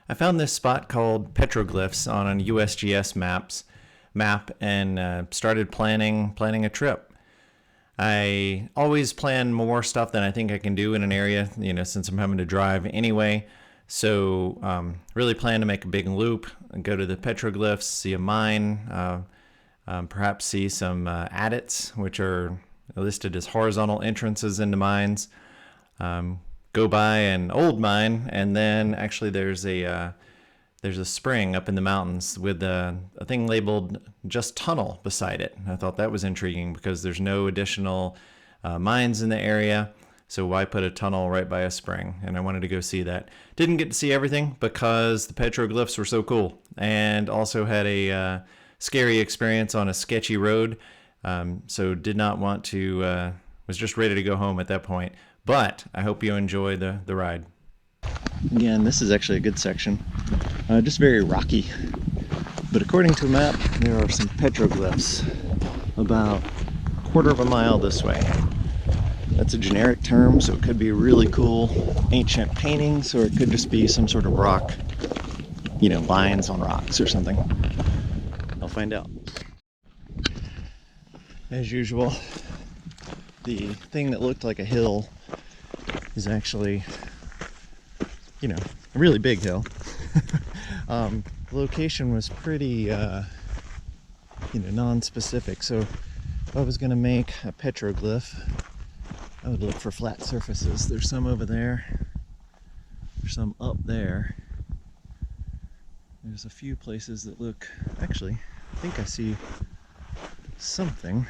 I found this spot called Petroglyphs on a USGS map and started planning a trip. I always plan more stuff than I think I can do in an area, since I'm having to drive anyway. So really plan to make a big loop and go to the petroglyphs, see a mine, perhaps see some adits, which are listed as horizontal entrances into mines. Go by an old mine, and then actually there's a spring up in the mountains with a thing labeled just tunnel beside it. I thought that was intriguing because there's no additional mines in the area, so why put a tunnel right by a spring? And I wanted to go see that. Didn't get to see everything because the petroglyphs were so cool, and also had a scary experience on a sketchy road, so did not want to, was just ready to go home at that point. But I hope you enjoy the ride. Again, this is actually a good section. Just very rocky. But according to a map, there are some petroglyphs about a quarter of a mile this way. That's a generic term, so it could be really cool ancient paintings, or it could just be some sort of rock, lines on rocks or something. I'll find out. As usual, the thing that looked like a hill is actually, a really big hill. The location was pretty, non-specific. So if I was going to make a petroglyph, I would look for flat surfaces. There's some over there. There's some up there. There's a few places that look, actually, I think I see something.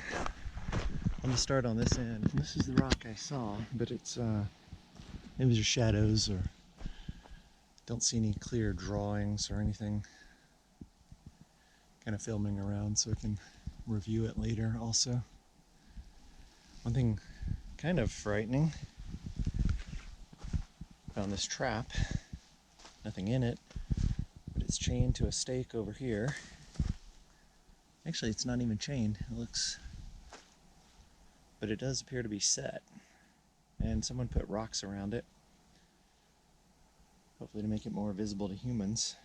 I'm going to start on this end. This is the rock I saw, but it's, maybe there's shadows, or don't see any clear drawings or anything. Kind of filming around so I can review it later also. One thing kind of frightening, found this trap, nothing in it, but it's chained to a stake over here. Actually, it's not even chained, it looks, but it does appear to be set, and someone put rocks around it, hopefully to make it more visible to humans.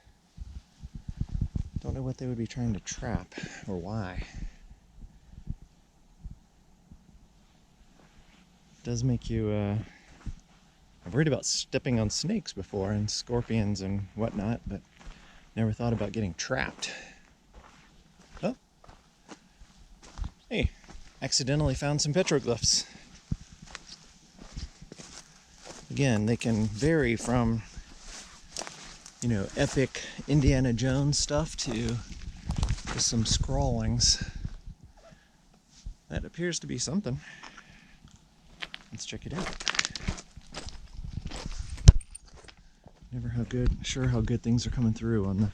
Don't know what they would be trying to trap, or why. It does make you, I've worried about stepping on snakes before, and scorpions and whatnot, but never thought about getting trapped. Oh, hey, accidentally found some petroglyphs. Again, they can vary from, epic Indiana Jones stuff to just some scrawlings. That appears to be something. Let's check it out. Never sure how good things are coming through on the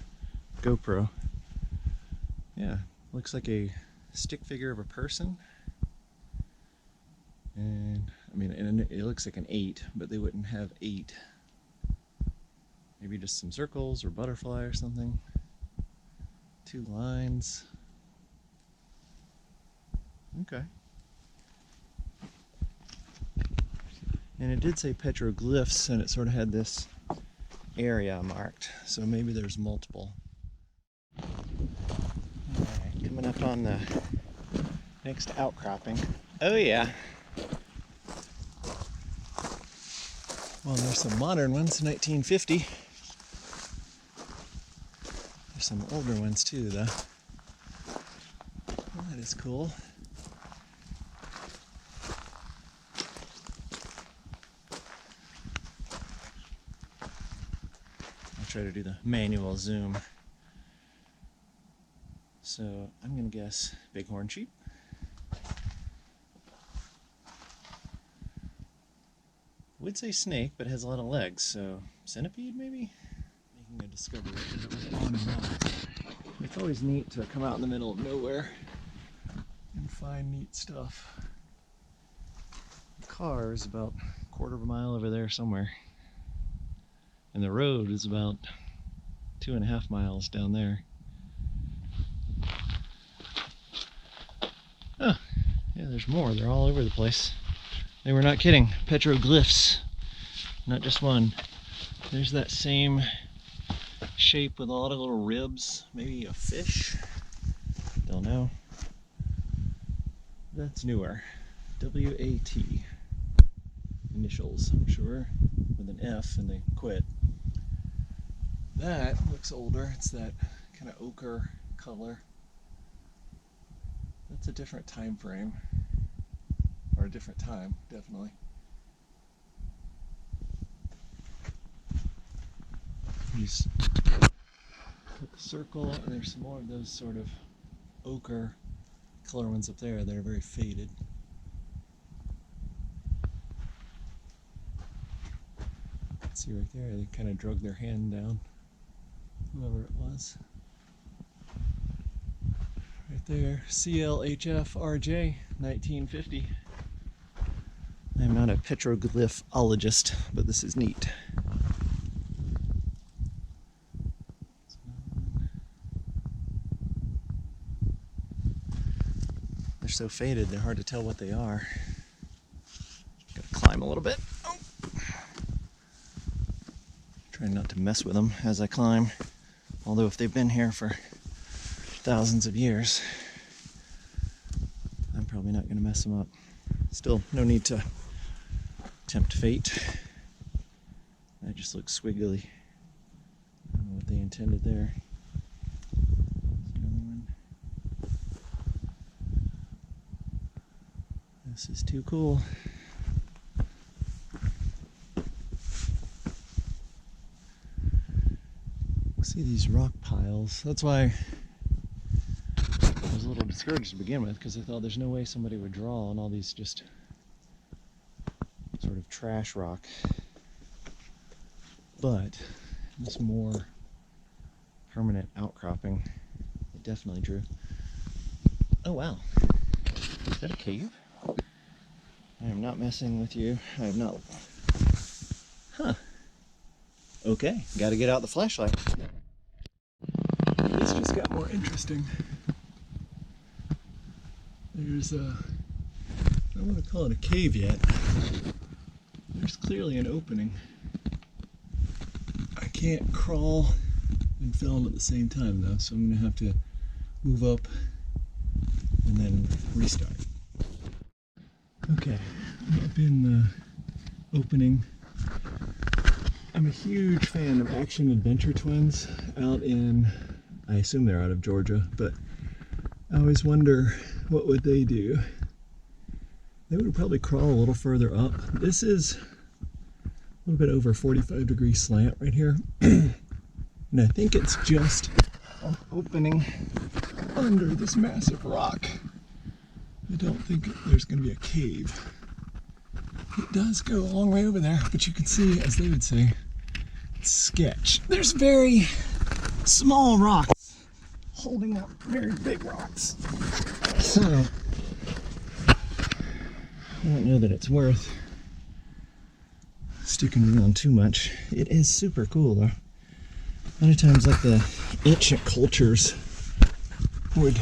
GoPro. Yeah, looks like a stick figure of a person. And it looks like an 8, but they wouldn't have 8. Maybe just some circles or butterfly or something. 2 lines. Okay. And it did say petroglyphs, and it sort of had this area marked, so maybe there's multiple. Alright, coming up on the next outcropping. Oh yeah. Well, there's some modern ones, 1950. There's some older ones too, though. Well, that is cool. I'll try to do the manual zoom. So I'm gonna guess bighorn sheep. Would say snake, but it has a lot of legs, so centipede maybe? Making a discovery because it was on and off. It's always neat to come out in the middle of nowhere and find neat stuff. The car is about a quarter of a mile over there somewhere, and the road is about 2.5 miles down there. Oh, yeah, there's more. They're all over the place. They were not kidding. Petroglyphs, not just one. There's that same shape with a lot of little ribs. Maybe a fish? Don't know. That's newer. W-A-T. Initials, I'm sure, with an F, and they quit. That looks older. It's that kind of ochre color. That's a different time frame, or a different time, definitely. Just put the circle, and there's some more of those sort of ochre color ones up there that are very faded. See right there, they kind of drug their hand down, whoever it was. Right there, CLHF-RJ, 1950. I'm not a petroglyphologist, but this is neat. They're so faded, they're hard to tell what they are. Gotta climb a little bit. Oh. Trying not to mess with them as I climb. Although if they've been here for thousands of years, I'm probably not going to mess them up. Still, no need to tempt fate. That just looks squiggly. I don't know what they intended there. Another one. This is too cool. See these rock piles. That's why I was a little discouraged to begin with, because I thought there's no way somebody would draw on all these just sort of trash rock. But this more permanent outcropping, it definitely drew. Oh wow, is that a cave? I am not messing with you. I have not. Huh. Okay, got to get out the flashlight. This just got more interesting. There's a, I don't want to call it a cave yet. There's clearly an opening. I can't crawl and film at the same time though, so I'm going to have to move up and then restart. Okay, I'm up in the opening. I'm a huge fan of Action Adventure Twins out in, I assume they're out of Georgia, but I always wonder what would they do. They would probably crawl a little further up. This is a little bit over 45-degree slant right here. And I think it's just an opening under this massive rock. I don't think there's going to be a cave. It does go a long way over there, but you can see, as they would say, it's sketch. There's very small rocks holding up very big rocks. So, I don't know that it's worth sticking around too much. It is super cool though. A lot of times, like the ancient cultures would,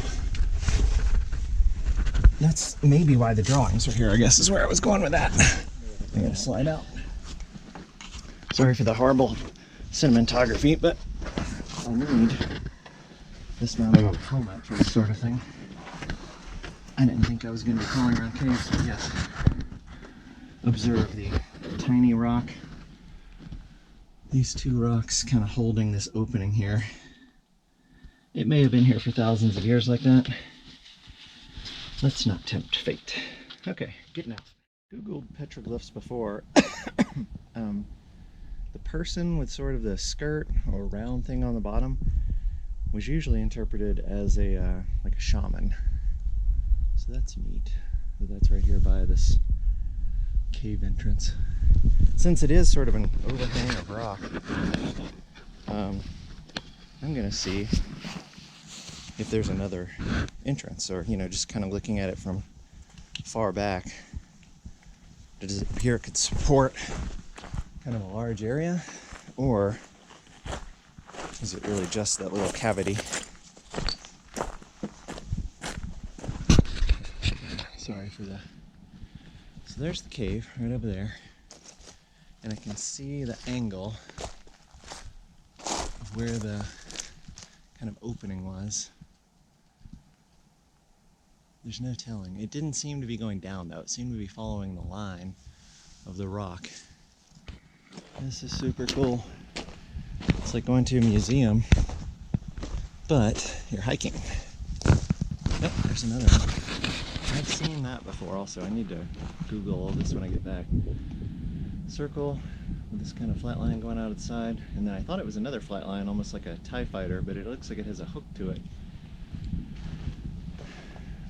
that's maybe why the drawings are here, I guess is where I was going with that. I'm gonna slide out. Sorry for the horrible cinematography, but I need this amount of helmet for this sort of thing. I didn't think I was going to be crawling around caves, but yes. Observe the tiny rock. These two rocks kind of holding this opening here. It may have been here for thousands of years like that. Let's not tempt fate. Okay, getting out. Googled petroglyphs before. The person with sort of the skirt or round thing on the bottom was usually interpreted as a like a shaman. So that's neat. That's right here by this cave entrance. Since it is sort of an overhang of rock, I'm gonna see if there's another entrance, or just kind of looking at it from far back. Does it appear it could support kind of a large area, or is it really just that little cavity? Sorry for that. So there's the cave right over there, and I can see the angle of where the kind of opening was. There's no telling. It didn't seem to be going down though. It seemed to be following the line of the rock. This is super cool. It's like going to a museum, but you're hiking. Yep, there's another one. I've seen that before also. I need to Google all this when I get back. Circle with this kind of flat line going out its side, and then I thought it was another flat line, almost like a TIE fighter, but it looks like it has a hook to it.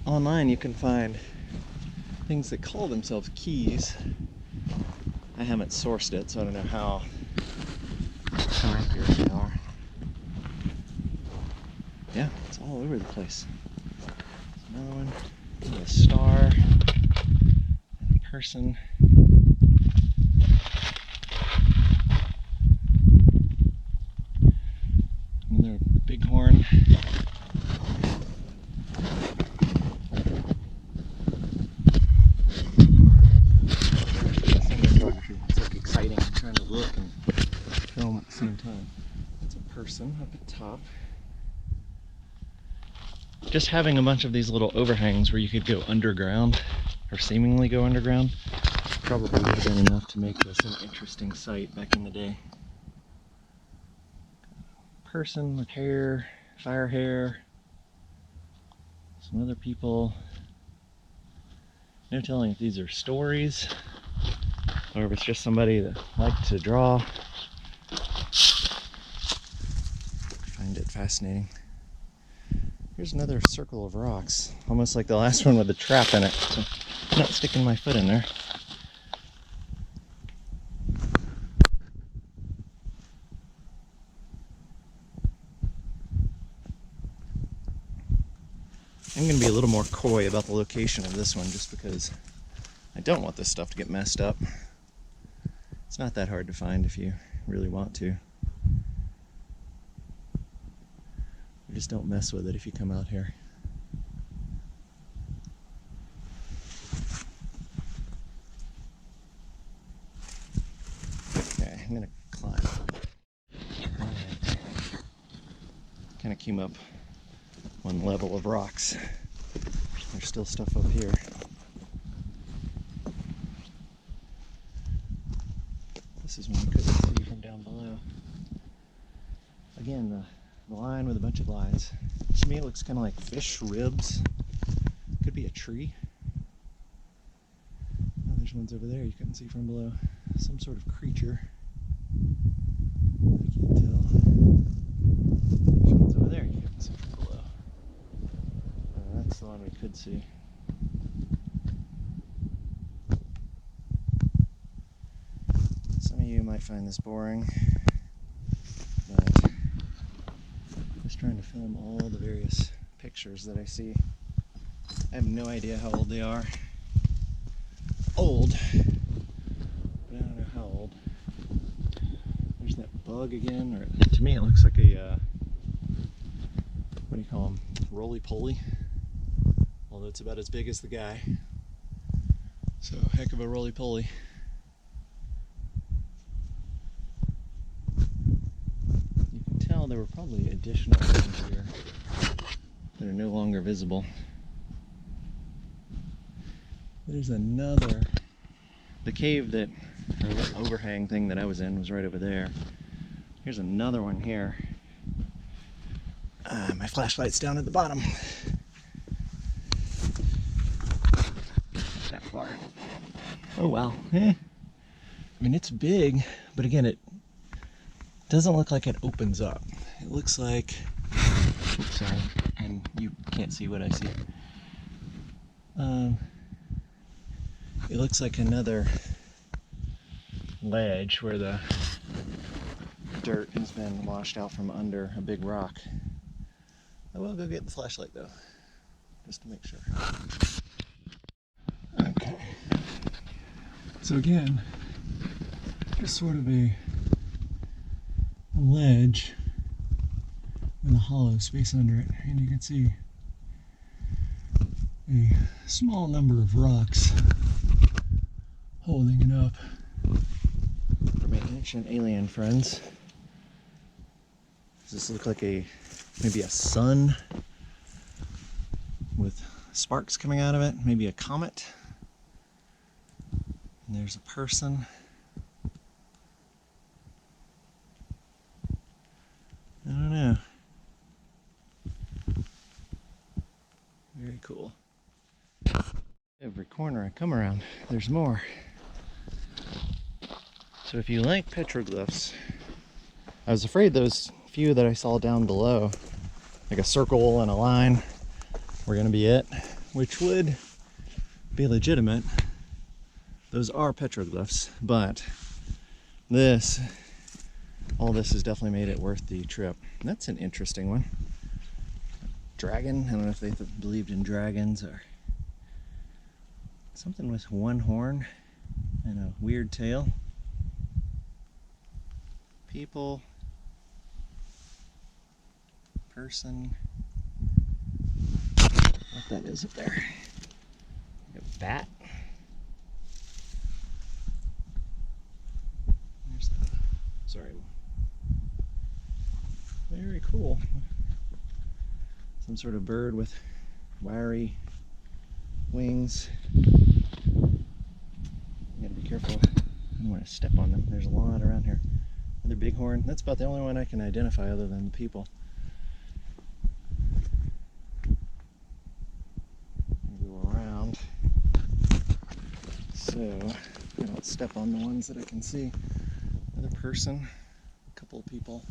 Online you can find things that call themselves keys. I haven't sourced it, so I don't know how accurate they are. Yeah, it's all over the place. There's another one, a star, and a person. Another bighorn. It's like exciting trying to look and film at the same time. That's a person up at top. Just having a bunch of these little overhangs where you could go underground, or seemingly go underground, probably would have been enough to make this an interesting site back in the day. Person with hair, fire hair, some other people. No telling if these are stories or if it's just somebody that liked to draw. Find it fascinating. Here's another circle of rocks, almost like the last one with a trap in it, so I'm not sticking my foot in there. I'm going to be a little more coy about the location of this one just because I don't want this stuff to get messed up. It's not that hard to find if you really want to. You just don't mess with it if you come out here. Okay, I'm going to climb. Kind of came up one level of rocks. There's still stuff up here. This is one you couldn't see from down below. Again, the line with a bunch of lines. To me it looks kind of like fish ribs. Could be a tree. Oh, there's ones over there you couldn't see from below. Some sort of creature. I can't tell. There's ones over there you couldn't see from below. That's the one we could see. Some of you might find this boring, but I'm just trying to film all the various pictures that I see. I have no idea how old they are. Old, but I don't know how old. There's that bug again, or to me it looks like a, what do you call them, roly-poly. Although it's about as big as the guy. So, heck of a roly-poly. You can tell there were probably additional things here that are no longer visible. There's another. The cave that, or the overhang thing that I was in was right over there. Here's another one here. My flashlight's down at the bottom. That far. Oh wow. I mean, it's big, but again, it doesn't look like it opens up. It looks like, oops, sorry, and you can't see what I see. It looks like another ledge where the dirt has been washed out from under a big rock. I will go get the flashlight though, just to make sure. Okay. So again, just sort of a ledge with a hollow space under it, and you can see a small number of rocks holding it up for my ancient alien friends. Does this look like maybe a sun with sparks coming out of it? Maybe a comet? And there's a person. I don't know. Very cool. Every corner I come around, there's more. So if you like petroglyphs, I was afraid those few that I saw down below, like a circle and a line, were going to be it, which would be legitimate. Those are petroglyphs, but all this has definitely made it worth the trip. That's an interesting one. Dragon, I don't know if they believed in dragons or something with one horn and a weird tail. People, person, what that is up there. Like a bat. There's that. Sorry. Very cool. Some sort of bird with wiry wings. You gotta be careful. I don't want to step on them. There's a lot around here. Another bighorn. That's about the only one I can identify other than the people. Go around. So I don't step on the ones that I can see. Another person. A couple of people.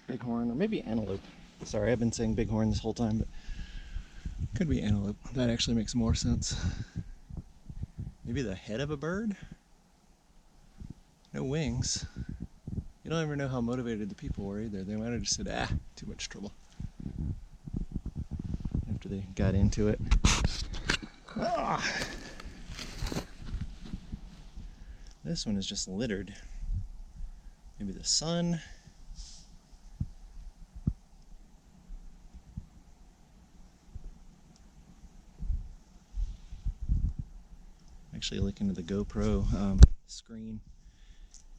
Bighorn, or maybe antelope. Sorry, I've been saying bighorn this whole time, but could be antelope. That actually makes more sense. Maybe the head of a bird? No wings. You don't ever know how motivated the people were either. They might have just said, too much trouble. After they got into it. This one is just littered. Maybe the sun. Actually looking at the GoPro screen,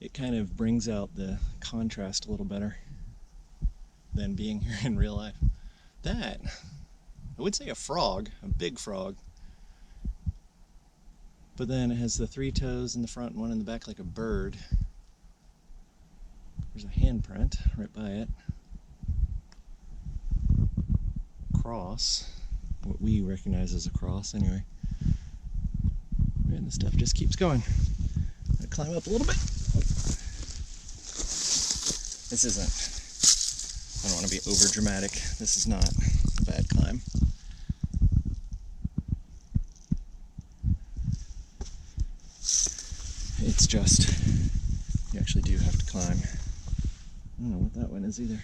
it kind of brings out the contrast a little better than being here in real life. That, I would say a frog, a big frog, but then it has the 3 toes in the front and one in the back like a bird. There's a handprint right by it. Cross, what we recognize as a cross anyway. And the stuff just keeps going. I'm gonna climb up a little bit. This isn't, I don't want to be over dramatic. This is not a bad climb. It's just, you actually do have to climb. I don't know what that one is either.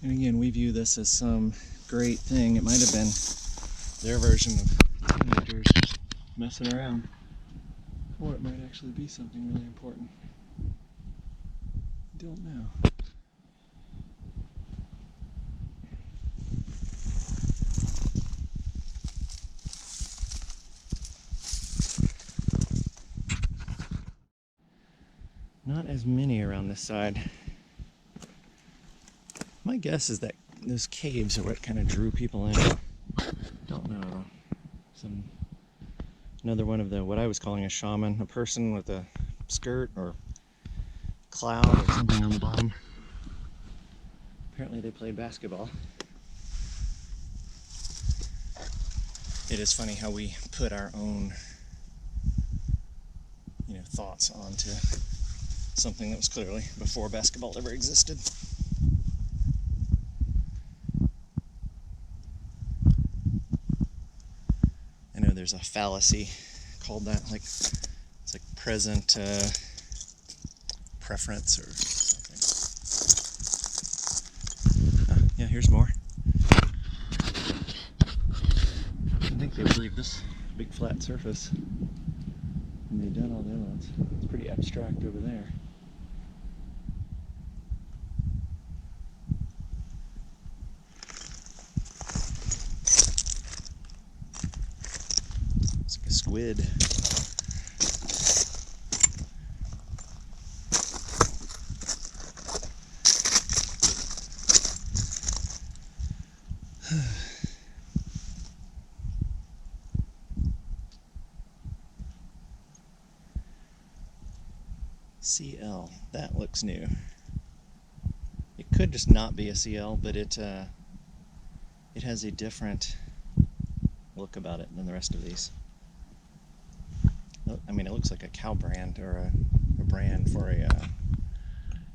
And again, we view this as some great thing. It might have been their version of teenagers just messing around. Or it might actually be something really important. I don't know. Not as many around this side. My guess is that those caves are what kind of drew people in. Don't know. Another one of the, what I was calling a shaman, a person with a skirt or cloud or something on the bottom. Apparently they played basketball. It is funny how we put our own, thoughts onto something that was clearly before basketball ever existed. I know there's a fallacy called that, like it's like present preference or something. Yeah, here's more. I think they would leave this big flat surface and they've done all the other ones. It's pretty abstract over there. It's like a squid. CL. That looks new. It could just not be a CL, but it has a different look about it than the rest of these. I mean, it looks like a cow brand or a brand for a,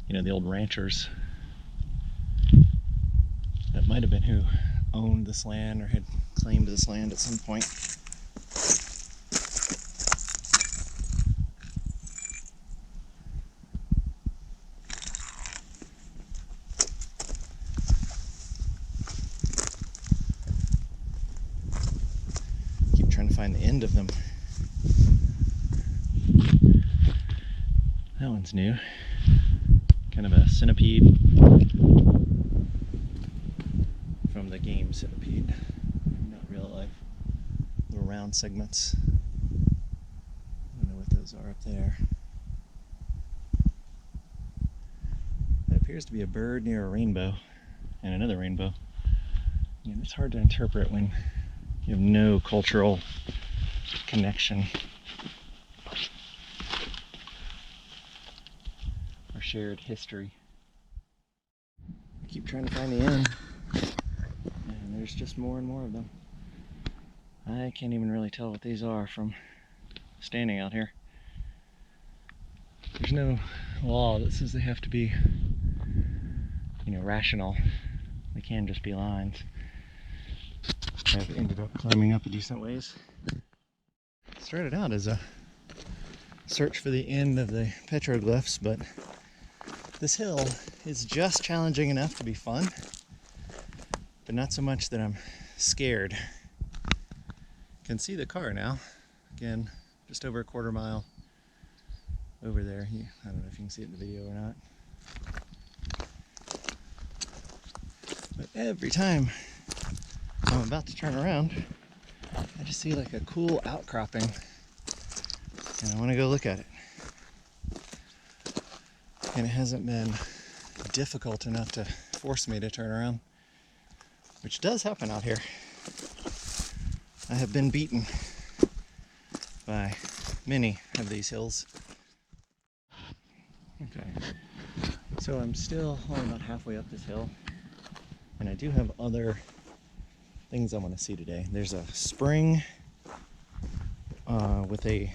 you know, the old ranchers. That might have been who owned this land or had claimed this land at some point. Keep trying to find the end of them. That one's new. Kind of a centipede from the game centipede. Not real life. Little round segments. I don't know what those are up there. That appears to be a bird near a rainbow and another rainbow. And it's hard to interpret when you have no cultural connection or shared history. I keep trying to find the end, and there's just more and more of them. I can't even really tell what these are from standing out here. There's no law that says they have to be, you know, rational. They can just be lines. I've ended up climbing up a decent ways. It started out as a search for the end of the petroglyphs, but this hill is just challenging enough to be fun, but not so much that I'm scared. Can see the car now. Again, just over a quarter mile over there. I don't know if you can see it in the video or not. But every time I'm about to turn around, I just see like a cool outcropping, and I want to go look at it. And it hasn't been difficult enough to force me to turn around, which does happen out here. I have been beaten by many of these hills. Okay, so I'm still only about halfway up this hill, and I do have other things I want to see today. There's a spring with a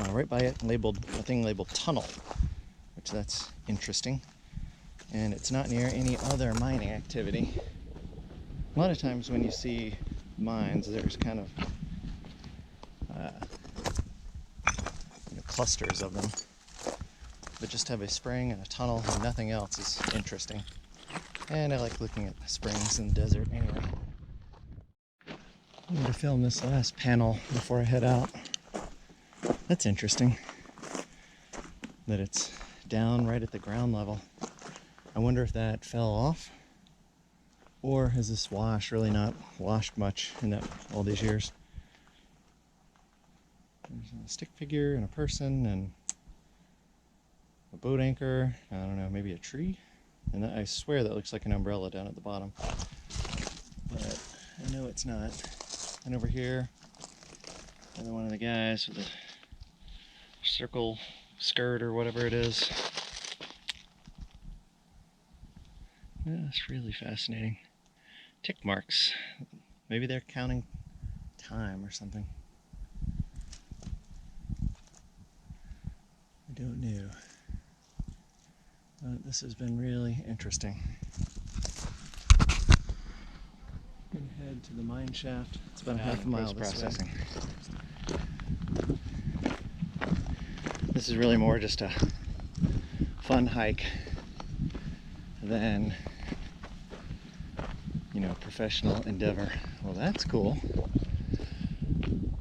right by it labeled a thing labeled tunnel, which that's interesting, and it's not near any other mining activity. A lot of times when you see mines, there's kind of clusters of them, but just have a spring and a tunnel and nothing else is interesting. And I like looking at springs in the desert anyway. I'm going to film this last panel before I head out. That's interesting that it's down right at the ground level. I wonder if that fell off, or has this wash really not washed much in all these years? There's a stick figure and a person and a boat anchor. I don't know, maybe a tree? And I swear that looks like an umbrella down at the bottom, but I know it's not. And over here, another one of the guys with a circle skirt or whatever it is. Yeah, that's really fascinating. Tick marks. Maybe they're counting time or something. I don't know. But this has been really interesting. I'm gonna head to the mine shaft. It's about a half a mile this way. This is really more just a fun hike than, you know, professional endeavor. Well, that's cool.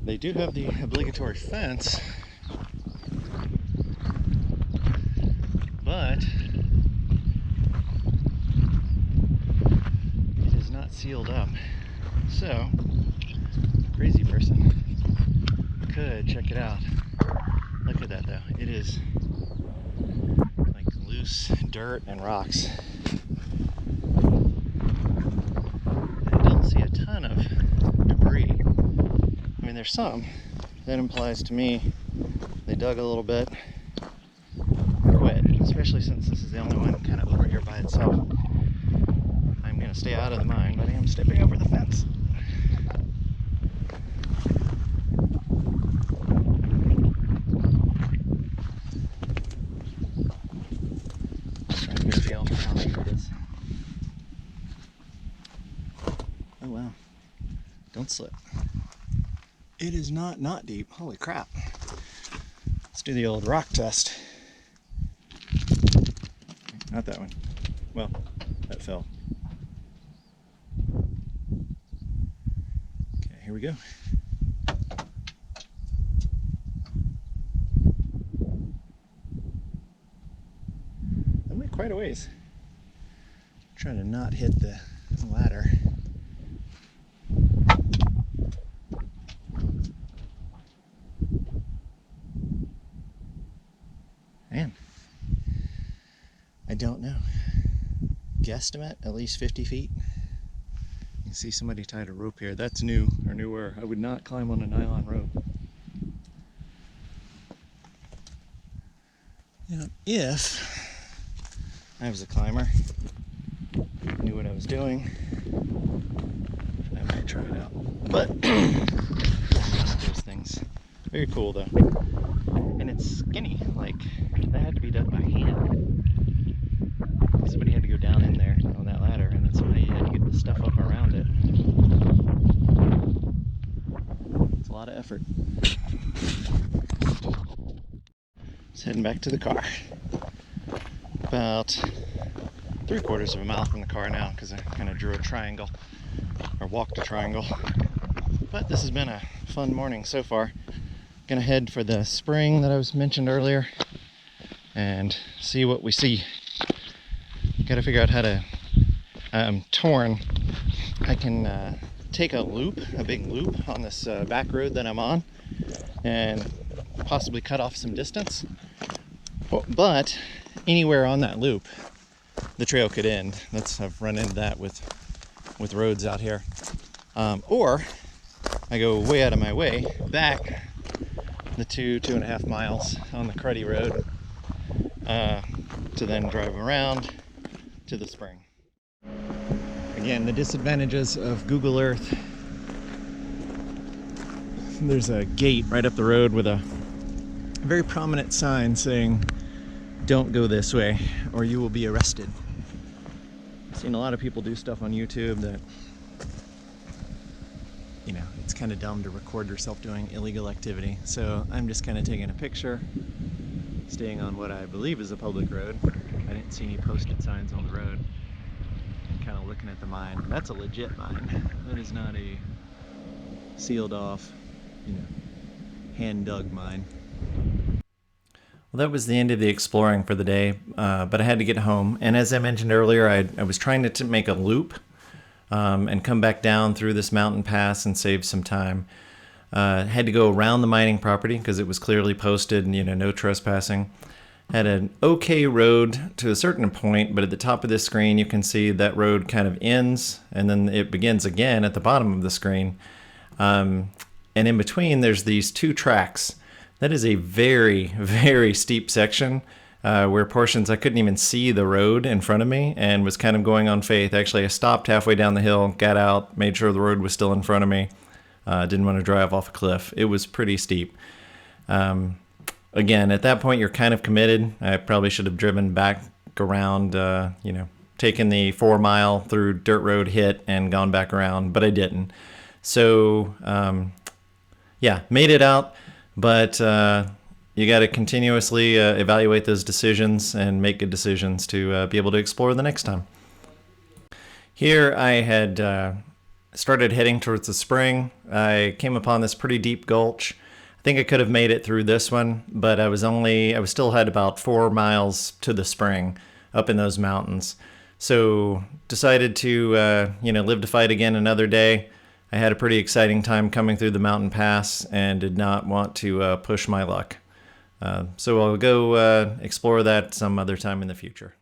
They do have the obligatory fence, but it is not sealed up. So, crazy person could check it out. Look at that though. It is like loose dirt and rocks. I don't see a ton of debris. I mean, there's some. That implies to me they dug a little bit especially since this is the only one kind of over here by itself. I'm going to stay out of the mine, but I am stepping over the fence. Trying to get a feel for how deep it is. Oh wow. Don't slip. It is not deep. Holy crap. Let's do the old rock test. Not that one. Well, that fell. Okay, here we go. That went quite a ways. Trying to not hit the ladder. Man, I don't know. Guesstimate at least 50 feet. You can see somebody tied a rope here. That's new or newer. I would not climb on a nylon rope. Now, if I was a climber, knew what I was doing, I might try it out. But those things. Very cool though. And it's skinny, like that had to be done by hand. Somebody had to go down in there on that ladder, and then somebody had to get the stuff up around it. It's a lot of effort. Just heading back to the car. About 3/4 of a mile from the car now, because I kind of drew a triangle, or walked a triangle. But this has been a fun morning so far. Gonna head for the spring that I was mentioned earlier and see what we see. Gotta figure out how to, I'm torn. I can take a loop, a big loop on this back road that I'm on and possibly cut off some distance. But anywhere on that loop, the trail could end. I've run into that with roads out here. Or I go way out of my way back the 2.5 miles on the cruddy road to then drive around to the spring. Again, the disadvantages of Google Earth. There's a gate right up the road with a very prominent sign saying, "Don't go this way or you will be arrested." I've seen a lot of people do stuff on YouTube that, you know, it's kind of dumb to record yourself doing illegal activity. So I'm just kind of taking a picture, staying on what I believe is a public road. I didn't see any posted signs on the road. And kind of looking at the mine. That's a legit mine. That is not a sealed off, you know, hand dug mine. Well, that was the end of the exploring for the day, but I had to get home. And as I mentioned earlier, I was trying to make a loop and come back down through this mountain pass and save some time. Had to go around the mining property because it was clearly posted, and, you know, no trespassing. Had an okay road to a certain point, but at the top of this screen you can see that road kind of ends and then it begins again at the bottom of the screen. And in between there's these two tracks. That is a very, very steep section where portions I couldn't even see the road in front of me and was kind of going on faith. Actually, I stopped halfway down the hill, got out, made sure the road was still in front of me. Didn't want to drive off a cliff. It was pretty steep. Again, at that point, you're kind of committed. I probably should have driven back around, you know, taken the 4 mile through dirt road hit and gone back around, but I didn't. So, yeah, made it out, but you got to continuously evaluate those decisions and make good decisions to be able to explore the next time. Here I had started heading towards the spring. I came upon this pretty deep gulch. I think I could have made it through this one, but I still had about 4 miles to the spring up in those mountains. So decided to, you know, live to fight again another day. I had a pretty exciting time coming through the mountain pass and did not want to push my luck. So I'll go explore that some other time in the future.